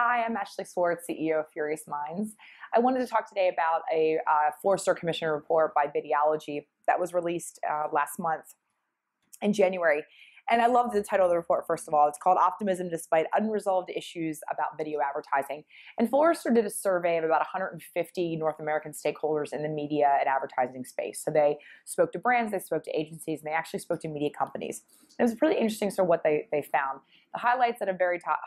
Hi, I'm Ashley Swartz, CEO of Furious Minds. I wanted to talk today about a Forrester Commission report by Videology that was released last month in January. And I love the title of the report, first of all. It's called Optimism Despite Unresolved Issues About Video Advertising. And Forrester did a survey of about 150 North American stakeholders in the media and advertising space. So they spoke to brands, they spoke to agencies, and they actually spoke to media companies. It was pretty interesting sort of what they found. The highlights at a very top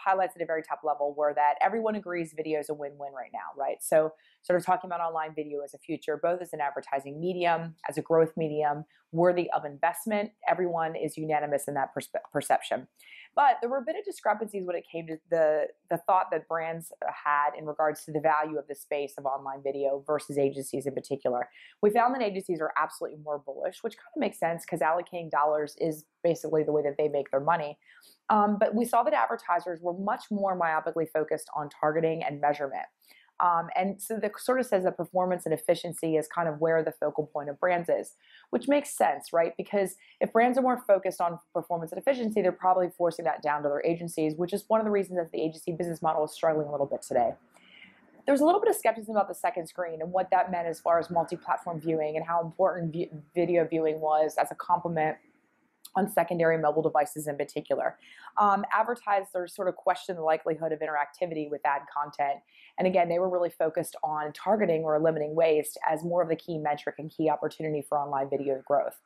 level were that everyone agrees video is a win-win right now, right? So sort of talking about online video as a future, both as an advertising medium, as a growth medium, worthy of investment. Everyone is unanimous in that perception. But there were a bit of discrepancies when it came to the thought that brands had in regards to the value of the space of online video versus agencies in particular. We found that agencies are absolutely more bullish, which kind of makes sense because allocating dollars is basically the way that they make their money. But we saw that advertisers were much more myopically focused on targeting and measurement. And so that sort of says that performance and efficiency is kind of where the focal point of brands is, which makes sense, right? Because if brands are more focused on performance and efficiency, they're probably forcing that down to their agencies, which is one of the reasons that the agency business model is struggling a little bit today. There's a little bit of skepticism about the second screen and what that meant as far as multi-platform viewing and how important video viewing was as a complement on secondary mobile devices in particular. Advertisers sort of questioned the likelihood of interactivity with ad content. And again, they were really focused on targeting or limiting waste as more of the key metric and key opportunity for online video growth.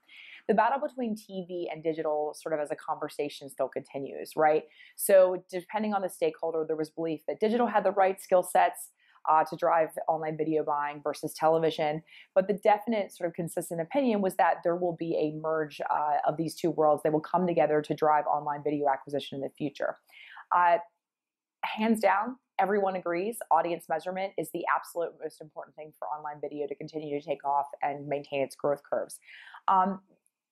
The battle between TV and digital sort of as a conversation still continues, right? So depending on the stakeholder, there was belief that digital had the right skill sets to drive online video buying versus television. But the definite sort of consistent opinion was that there will be a merge of these two worlds. They will come together to drive online video acquisition in the future. Hands down, everyone agrees audience measurement is the absolute most important thing for online video to continue to take off and maintain its growth curves.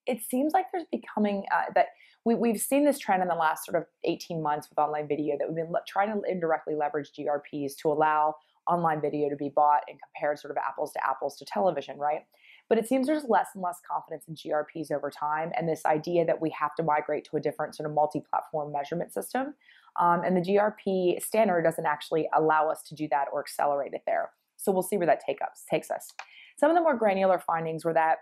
It seems like there's becoming that we've seen this trend in the last sort of 18 months with online video that we've been trying to indirectly leverage GRPs to allow online video to be bought and compared sort of apples to television, right? But it seems there's less and less confidence in GRPs over time, and this idea that we have to migrate to a different sort of multi-platform measurement system. And the GRP standard doesn't actually allow us to do that or accelerate it there. So we'll see where that takes us. Some of the more granular findings were that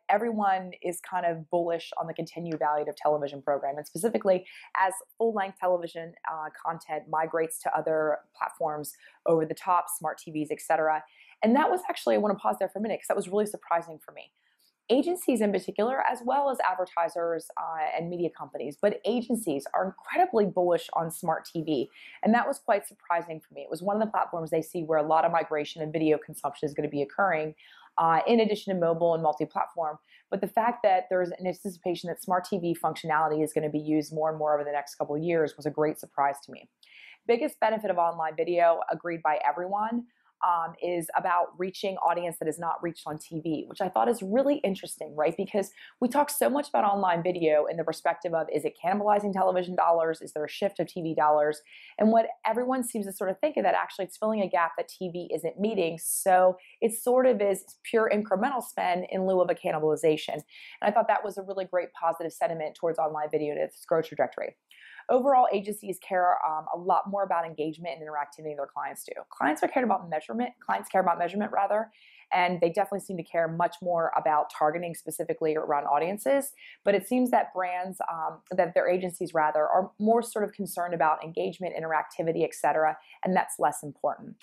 everyone is kind of bullish on the continued value of television program, and specifically as full-length television content migrates to other platforms, over the top, smart TVs, etc. And that was actually, I want to pause there for a minute because that was really surprising for me. Agencies in particular, as well as advertisers and media companies, but agencies are incredibly bullish on smart TV. And that was quite surprising for me. It was one of the platforms they see where a lot of migration and video consumption is going to be occurring, in addition to mobile and multi-platform. But the fact that there's an anticipation that smart TV functionality is going to be used more and more over the next couple of years was a great surprise to me. Biggest benefit of online video, agreed by everyone, is about reaching audience that is not reached on TV, which I thought is really interesting, right? Because we talk so much about online video in the perspective of, is it cannibalizing television dollars? Is there a shift of TV dollars? And what everyone seems to sort of think of that actually it's filling a gap that TV isn't meeting. So it sort of is pure incremental spend in lieu of a cannibalization. And I thought that was a really great positive sentiment towards online video and its growth trajectory. Overall, agencies care a lot more about engagement and interactivity than their clients do. Clients care about measurement, and they definitely seem to care much more about targeting specifically around audiences. But it seems that brands, that their agencies rather, are more sort of concerned about engagement, interactivity, etc., and that's less important.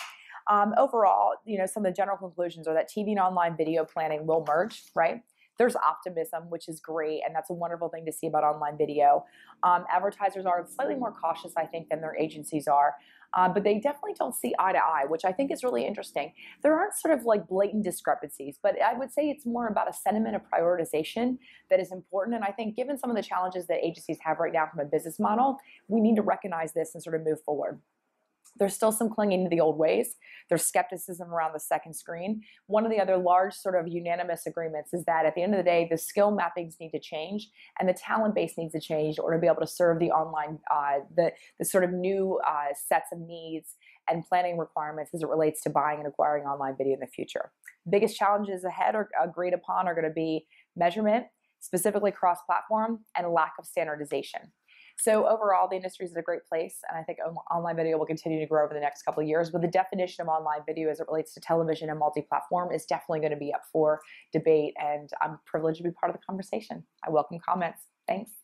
Overall, some of the general conclusions are that TV and online video planning will merge, right? There's optimism, which is great, and that's a wonderful thing to see about online video. Advertisers are slightly more cautious, I think, than their agencies are, but they definitely don't see eye to eye, which I think is really interesting. There aren't sort of like blatant discrepancies, but I would say it's more about a sentiment of prioritization that is important, and I think given some of the challenges that agencies have right now from a business model, we need to recognize this and sort of move forward. There's still some clinging to the old ways. There's skepticism around the second screen. One of the other large sort of unanimous agreements is that at the end of the day, the skill mappings need to change and the talent base needs to change in order to be able to serve the online, the sort of new sets of needs and planning requirements as it relates to buying and acquiring online video in the future. Biggest challenges ahead are agreed upon are going to be measurement, specifically cross-platform, and lack of standardization. So overall, the industry is in a great place, and I think online video will continue to grow over the next couple of years. But the definition of online video as it relates to television and multi-platform is definitely going to be up for debate, and I'm privileged to be part of the conversation. I welcome comments. Thanks.